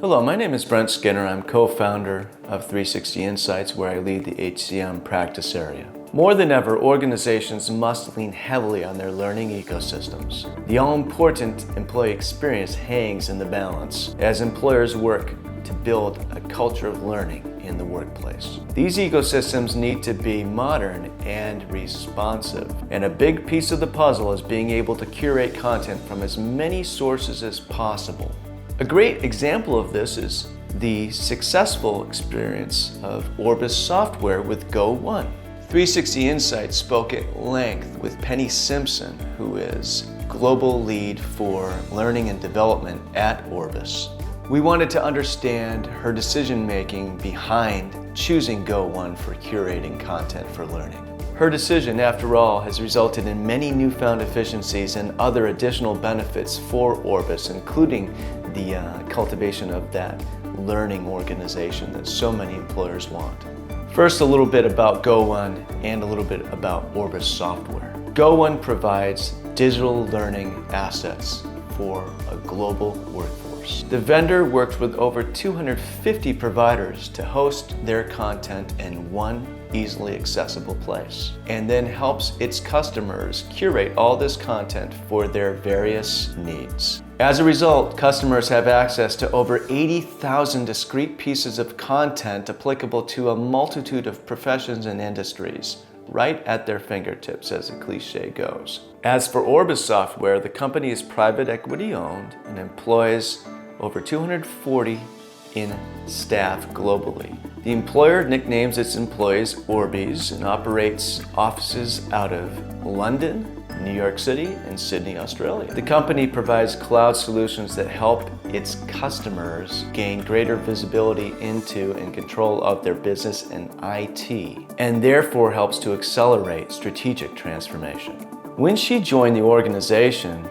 Hello, my name is Brent Skinner. I'm co-founder of 360 Insights, where I lead the HCM practice area. More than ever, organizations must lean heavily on their learning ecosystems. The all-important employee experience hangs in the balance as employers work to build a culture of learning in the workplace. These ecosystems need to be modern and responsive, and a big piece of the puzzle is being able to curate content from as many sources as possible. A great example of this is the successful experience of Orbus Software with Go1. 360 Insights spoke at length with Penny Simpson, who is global lead for learning and development at Orbus. We wanted to understand her decision-making behind choosing Go1 for curating content for learning. Her decision, after all, has resulted in many newfound efficiencies and other additional benefits for Orbus, including the cultivation of that learning organization that so many employers want. First, a little bit about Go1 and a little bit about Orbus Software. Go1 provides digital learning assets for a global workforce. The vendor works with over 250 providers to host their content in one easily accessible place, and then helps its customers curate all this content for their various needs. As a result, customers have access to over 80,000 discrete pieces of content applicable to a multitude of professions and industries, right at their fingertips, as the cliche goes. As for Orbus Software, the company is private equity owned and employs over 240 in staff globally. The employer nicknames its employees Orbies and operates offices out of London, New York City, and Sydney, Australia. The company provides cloud solutions that help its customers gain greater visibility into and control of their business and IT, and therefore helps to accelerate strategic transformation. When she joined the organization,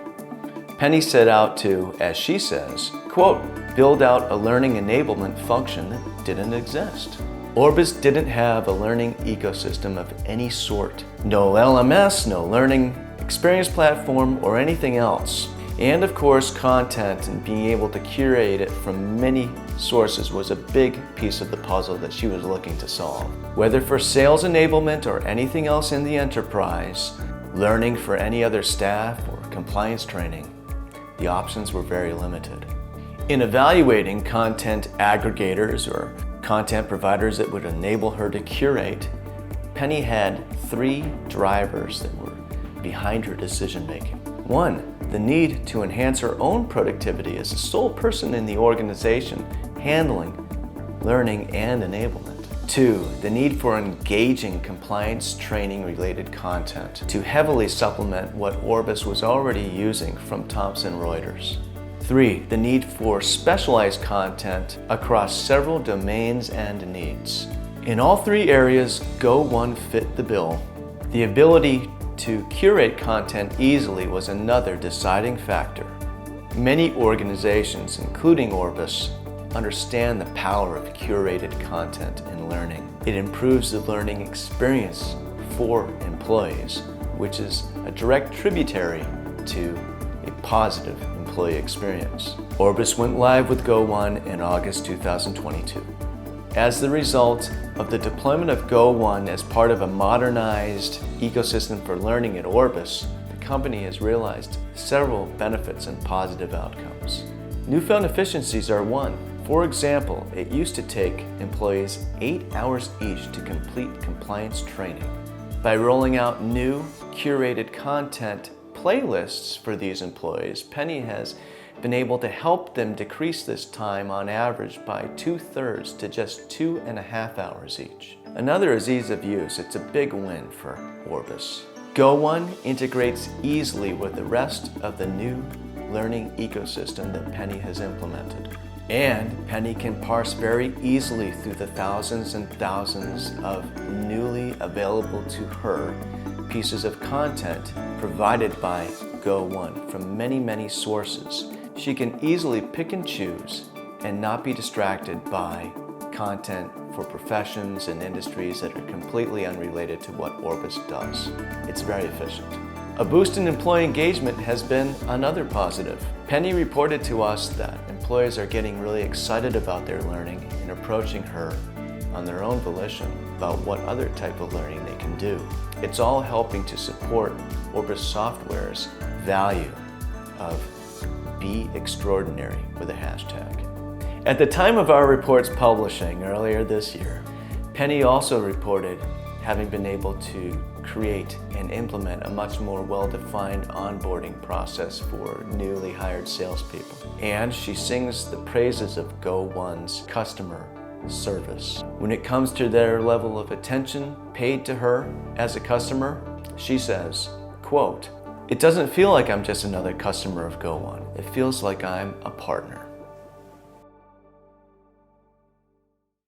Penny set out to, as she says, quote, build out a learning enablement function that didn't exist. Orbus didn't have a learning ecosystem of any sort. No LMS, no learning experience platform, or anything else. And of course, content and being able to curate it from many sources was a big piece of the puzzle that she was looking to solve. Whether for sales enablement or anything else in the enterprise, learning for any other staff or compliance training, the options were very limited. In evaluating content aggregators or content providers that would enable her to curate, Penny had three drivers that were behind her decision-making. One, the need to enhance her own productivity as a sole person in the organization handling learning and enablement. Two, the need for engaging compliance training-related content to heavily supplement what Orbus was already using from Thomson Reuters. Three, the need for specialized content across several domains and needs. In all three areas, Go1 fit the bill. The ability to curate content easily was another deciding factor. Many organizations, including Orbus, understand the power of curated content in learning. It improves the learning experience for employees, which is a direct tributary to a positive employee experience. Orbus went live with Go1 in August 2022. As the result of the deployment of Go1 as part of a modernized ecosystem for learning at Orbus, the company has realized several benefits and positive outcomes. Newfound efficiencies are one. For example, it used to take employees 8 hours each to complete compliance training. By rolling out new curated content playlists for these employees, Penny has been able to help them decrease this time on average by 2/3 to just 2.5 hours each. Another is ease of use. It's a big win for Orbus. Go1 integrates easily with the rest of the new learning ecosystem that Penny has implemented. And Penny can parse very easily through the thousands and thousands of newly available to her pieces of content provided by Go1 from many, many sources. She can easily pick and choose and not be distracted by content for professions and industries that are completely unrelated to what Orbus does. It's very efficient. A boost in employee engagement has been another positive. Penny reported to us that employees are getting really excited about their learning and approaching her on their own volition about what other type of learning they can do. It's all helping to support Orbus Software's value of be extraordinary with a hashtag. At the time of our report's publishing earlier this year, Penny also reported having been able to create and implement a much more well-defined onboarding process for newly hired salespeople. And she sings the praises of Go1's customer service. When it comes to their level of attention paid to her as a customer, she says, quote, "It doesn't feel like I'm just another customer of Go1. It feels like I'm a partner."